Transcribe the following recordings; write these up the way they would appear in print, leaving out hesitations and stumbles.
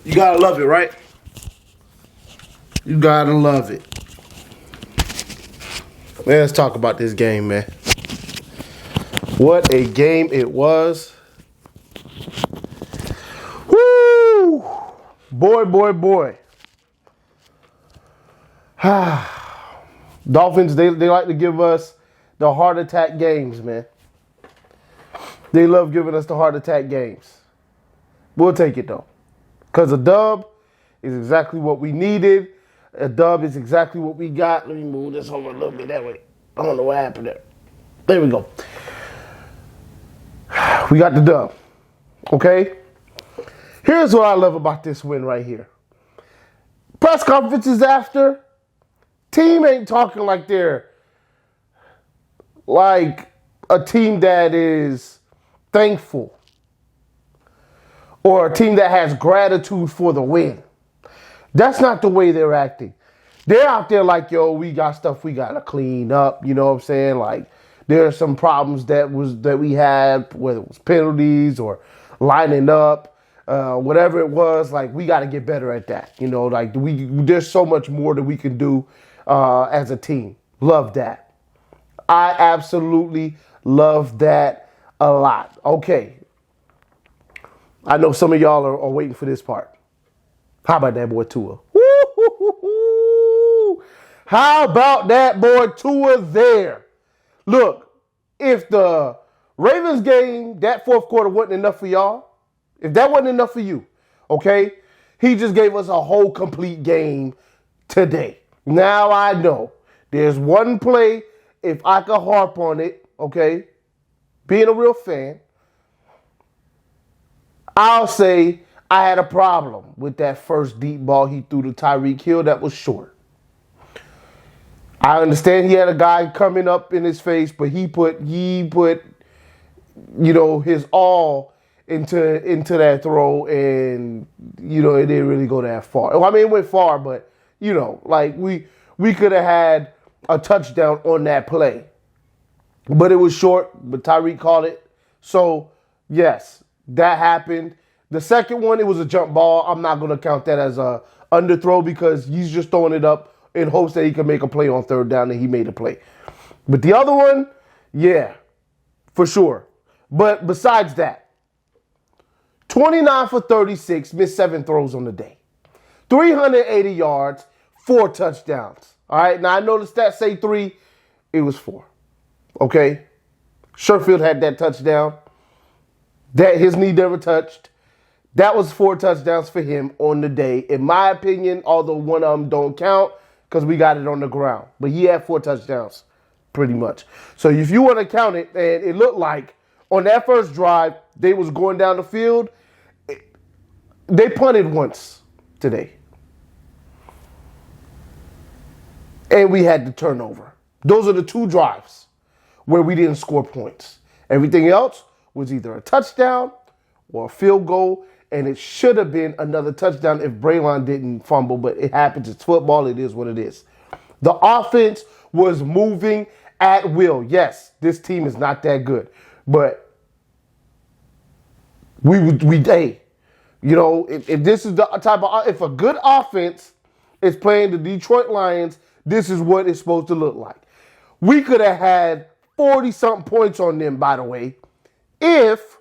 You gotta love it, right? You gotta love it. Man, let's talk about this game, man. What a game it was. Woo! Boy. Dolphins, they like to give us the heart attack games, man. They love giving us the heart attack games. We'll take it, though. Because a dub is exactly what we needed. A dub is exactly what we got. Let me move this over a little bit that way. I don't know what happened there. There we go. We got the dub. Okay? Here's what I love about this win right here. Press conferences after, team ain't talking like they're like a team that is thankful or a team that has gratitude for the win. That's not the way they're acting. They're out there like, yo, we got stuff we got to clean up. You know what I'm saying? Like, there are some problems that we had, whether it was penalties or lining up, whatever it was. Like, we got to get better at that. You know, like there's so much more that we can do as a team. Love that. I absolutely love that a lot. Okay. I know some of y'all are waiting for this part. How about that boy Tua? Woo-hoo-hoo-hoo. How about that boy Tua there? Look, if the Ravens game, that fourth quarter wasn't enough for y'all, if that wasn't enough for you, okay, he just gave us a whole complete game today. Now I know there's one play, if I could harp on it, okay, being a real fan, I'll say I had a problem with that first deep ball he threw to Tyreek Hill that was short. I understand he had a guy coming up in his face, but he put you know, his all into that throw, and you know, it didn't really go that far. I mean, it went far, but you know, like we could have had a touchdown on that play, but it was short. But Tyreek called it, so yes, that happened. The second one, it was a jump ball. I'm not going to count that as a underthrow because he's just throwing it up in hopes that he can make a play on third down, and he made a play. But the other one, yeah, for sure. But besides that, 29 for 36, missed 7 throws on the day. 380 yards, 4 touchdowns. All right, now I know the stats say 3. It was 4. Okay? Sherfield had that touchdown that his knee never touched. That was 4 touchdowns for him on the day. In my opinion, although one of them don't count because we got it on the ground. But he had 4 touchdowns, pretty much. So if you want to count it, and it looked like on that first drive, they was going down the field. They punted once today. And we had the turnover. Those are the 2 drives where we didn't score points. Everything else was either a touchdown or a field goal, and it should have been another touchdown if Braylon didn't fumble, but it happens. It's football. It is what it is. The offense was moving at will. Yes, this team is not that good, but hey, you know, if this is the type of, if a good offense is playing the Detroit Lions, this is what it's supposed to look like. We could have had 40-something points on them, by the way, if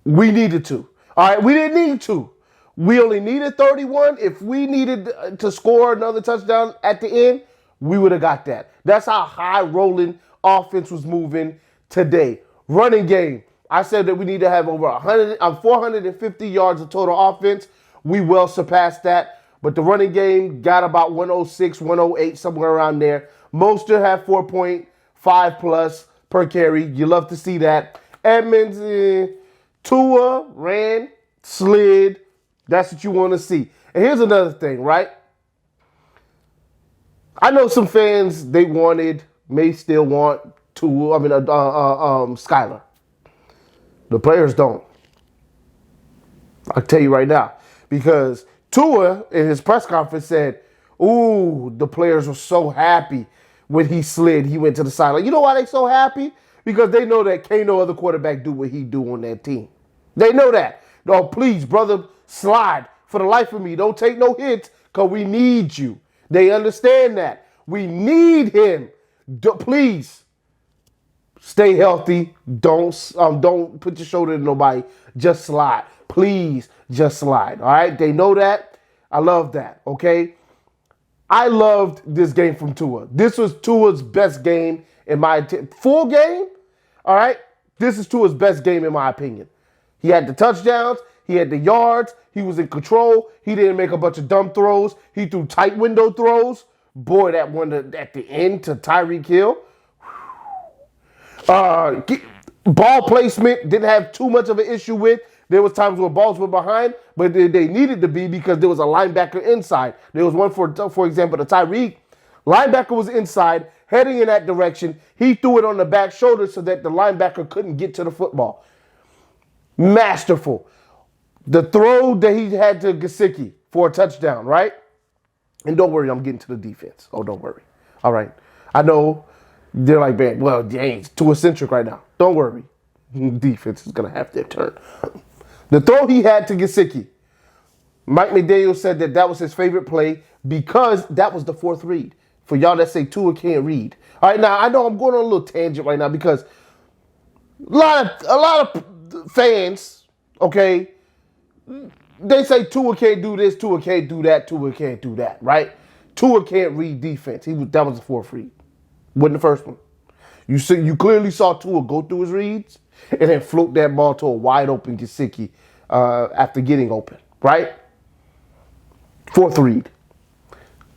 we needed to. All right, we didn't need to. We only needed 31. If we needed to score another touchdown at the end, we would have got that. That's how high-rolling offense was moving today. Running game. I said that we need to have over 450 yards of total offense. We well surpassed that. But the running game got about 106, 108, somewhere around there. Mostert had 4.5 plus per carry. You love to see that. Edmonds, Tua ran, slid. That's what you want to see. And here's another thing, right? I know some fans, they may still want Tua, Skyler. The players don't. I'll tell you right now. Because Tua, in his press conference, said, ooh, the players were so happy when he slid. He went to the sideline. You know why they so happy? Because they know that can't no other quarterback do what he do on that team. They know that. No, please, brother, slide. For the life of me, don't take no hits because we need you. They understand that. We need him. Please, stay healthy. Don't put your shoulder to nobody. Just slide. Please, just slide. All right? They know that. I love that, okay? I loved this game from Tua. This was Tua's best game in my full game. All right? This is Tua's best game in my opinion. He had the touchdowns. He had the yards. He was in control. He didn't make a bunch of dumb throws. He threw tight window throws. Boy, that one at the end to Tyreek Hill. Ball placement didn't have too much of an issue with. There was times where balls were behind, but they needed to be because there was a linebacker inside. There was one, for example, the Tyreek. Linebacker was inside, heading in that direction. He threw it on the back shoulder so that the linebacker couldn't get to the football. Masterful. The throw that he had to Gesicki for a touchdown, right? And don't worry, I'm getting to the defense. Oh, don't worry. All right. I know they're like, man, well, dang, Tua-centric right now. Don't worry. Defense is going to have their turn. The throw he had to Gesicki, Mike McDaniel said that was his favorite play because that was the fourth read. For y'all that say Tua can't read. All right, now, I know I'm going on a little tangent right now because a lot of fans, okay, they say Tua can't do this, Tua can't do that, Tua can't do that, right? Tua can't read defense. That was the fourth read. Wasn't the first one. You clearly saw Tua go through his reads and then float that ball to a wide open Gesicki after getting open, right? Fourth read.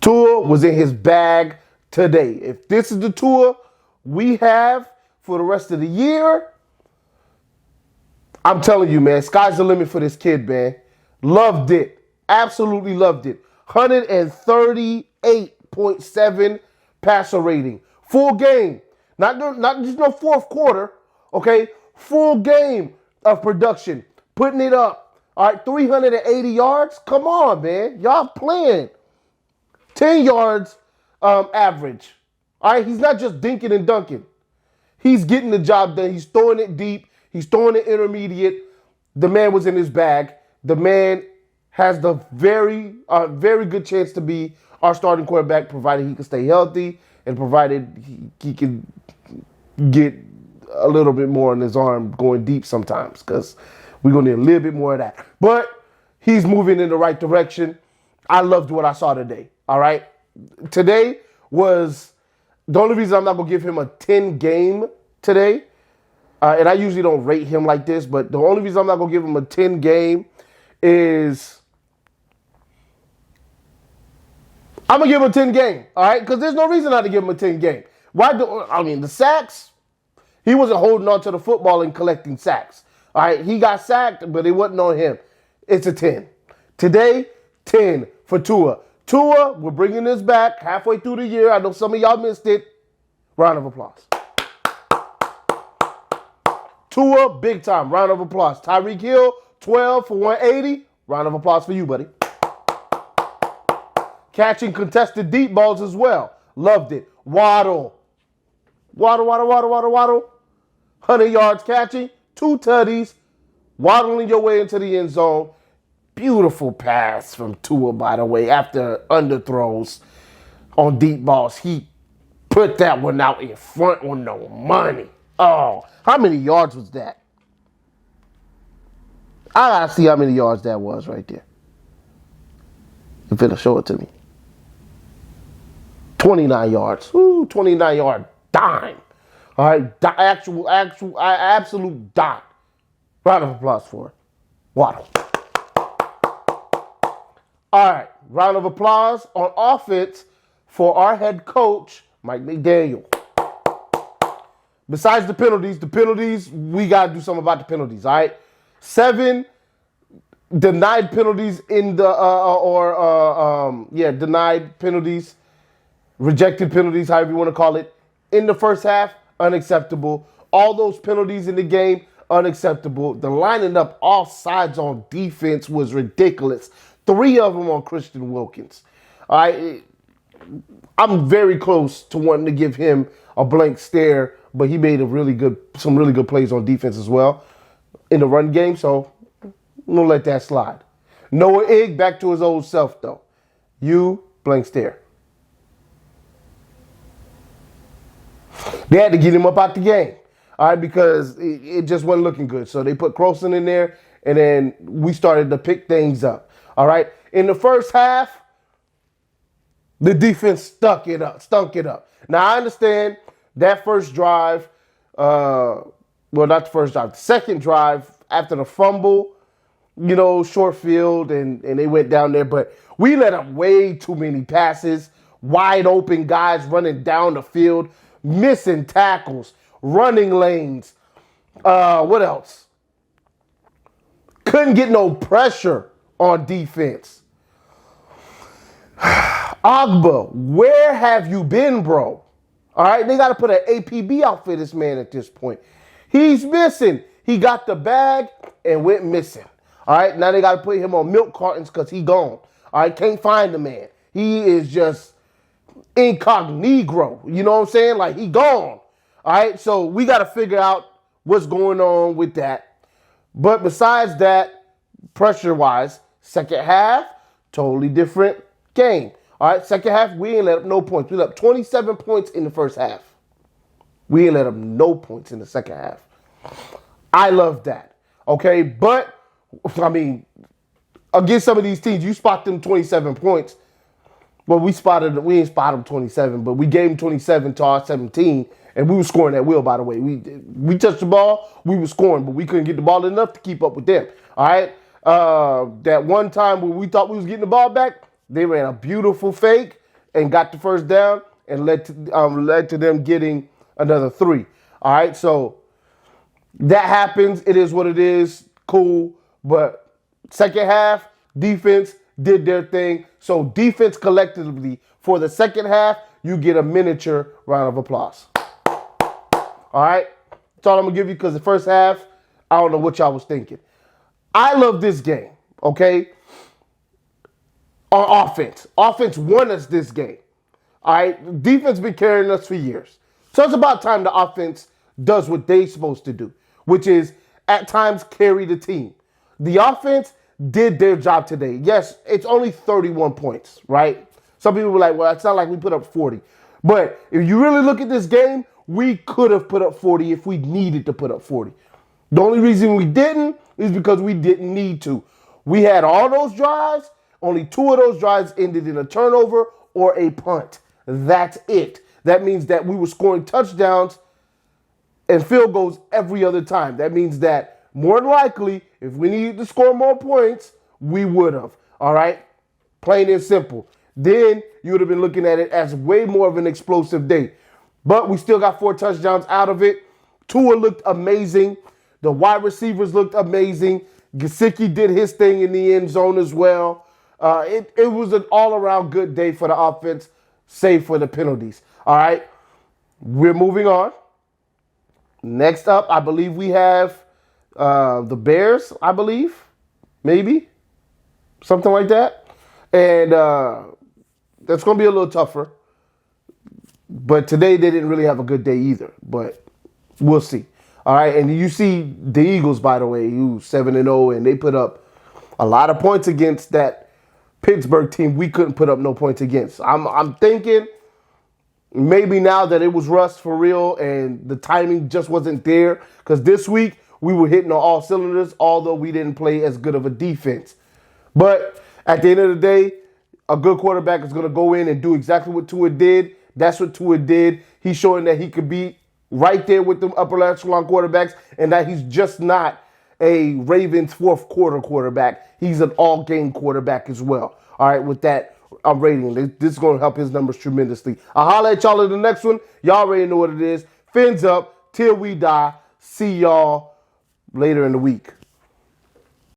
Tua was in his bag today. If this is the Tua we have for the rest of the year, I'm telling you, man, sky's the limit for this kid, man. Loved it. Absolutely loved it. 138.7 passer rating. Full game. Not just no fourth quarter, okay? Full game of production. Putting it up. All right, 380 yards. Come on, man. Y'all playing. 10 yards average. All right, he's not just dinking and dunking. He's getting the job done. He's throwing it deep. He's throwing it intermediate. The man was in his bag. The man has the very good chance to be our starting quarterback, provided he can stay healthy and provided he can get a little bit more in his arm going deep sometimes, because we're going to need a little bit more of that. But he's moving in the right direction. I loved what I saw today. All right. Today was the only reason I'm not going to give him a 10 game today. And I usually don't rate him like this, but the only reason I'm not going to give him a 10 game is I'm going to give him a 10 game. All right. Because there's no reason not to give him a 10 game. The sacks, he wasn't holding on to the football and collecting sacks. All right. He got sacked, but it wasn't on him. It's a 10. Today, 10 for Tua. Tua, we're bringing this back halfway through the year. I know some of y'all missed it. Round of applause. Tua, big time. Round of applause. Tyreek Hill, 12 for 180. Round of applause for you, buddy. Catching contested deep balls as well. Loved it. Waddle. 100 yards catching. 2 tutties. Waddling your way into the end zone. Beautiful pass from Tua, by the way, after underthrows on deep balls. He put that one out in front on no money. Oh, how many yards was that? I gotta see how many yards that was right there. If it'll show it to me. 29 yards. Ooh, 29-yard dime. All right, absolute dot. Round of applause for it. Waddle. All right, round of applause on offense for our head coach, Mike McDaniel. Besides the penalties, we got to do something about the penalties, all right? 7 denied penalties in the, denied penalties, rejected penalties, however you want to call it, in the first half, unacceptable. All those penalties in the game, unacceptable. The lining up all sides on defense was ridiculous. 3 of them on Christian Wilkins. All right, I'm very close to wanting to give him a blank stare but he made some really good plays on defense as well in the run game. So I'm gonna let that slide. Noah Ig back to his old self though. You blank stare. They had to get him up out the game, all right, because it just wasn't looking good. So they put Croson in there, and then we started to pick things up, all right. In the first half, the defense stunk it up. Now, I understand that first drive, well, not the first drive, the second drive after the fumble, short field, and they went down there. But we let up way too many passes, wide open guys running down the field, missing tackles, running lanes. What else? Couldn't get no pressure on defense. Agba, where have you been, bro? All right, they got to put an APB out for this man at this point. He's missing. He got the bag and went missing. All right, now they got to put him on milk cartons because he gone. All right, can't find the man. He is just incognito. You know what I'm saying? Like, he gone. All right, so we got to figure out what's going on with that. But besides that, pressure-wise, second half, totally different game. All right, second half, we ain't let up no points. We let up 27 points in the first half. We ain't let up no points in the second half. I love that. Okay, but, I mean, against some of these teams, you spot them 27 points. Well, we ain't spot them 27, but we gave them 27 to our 17, and we were scoring at will, by the way. We touched the ball, we were scoring, but we couldn't get the ball enough to keep up with them. All right, that one time when we thought we was getting the ball back, they ran a beautiful fake and got the first down and led to them getting another 3. All right, so that happens. It is what it is. Cool. But second half, defense did their thing. So defense collectively for the second half, you get a miniature round of applause. All right, that's all I'm gonna give you because the first half, I don't know what y'all was thinking. I love this game. Okay. On offense. Offense won us this game. All right. Defense been carrying us for years. So it's about time the offense does what they're supposed to do, which is at times carry the team. The offense did their job today. Yes, it's only 31 points, right? Some people were like, well, it's not like we put up 40. But if you really look at this game, we could have put up 40 if we needed to put up 40. The only reason we didn't is because we didn't need to. We had all those drives. Only 2 of those drives ended in a turnover or a punt. That's it. That means that we were scoring touchdowns and field goals every other time. That means that more than likely, if we needed to score more points, we would have. All right? Plain and simple. Then you would have been looking at it as way more of an explosive day. But we still got 4 touchdowns out of it. Tua looked amazing. The wide receivers looked amazing. Gesicki did his thing in the end zone as well. It was an all-around good day for the offense, save for the penalties. All right, we're moving on. Next up, I believe we have the Bears, I believe. Maybe. Something like that. And that's going to be a little tougher. But today they didn't really have a good day either. But we'll see. All right, and you see the Eagles, by the way, who 7-0, and they put up a lot of points against that Pittsburgh team we couldn't put up no points against. I'm thinking maybe now that it was rust for real and the timing just wasn't there, because this week we were hitting on all cylinders, although we didn't play as good of a defense. But at the end of the day, a good quarterback is going to go in and do exactly what Tua did. That's what Tua did. He's showing that he could be right there with the upper echelon quarterbacks and that he's just not a Ravens fourth quarter quarterback. He's an all-game quarterback as well. All right, with that rating, this is going to help his numbers tremendously. I'll holler at y'all in the next one. Y'all already know what it is. Fins up till we die. See y'all later in the week.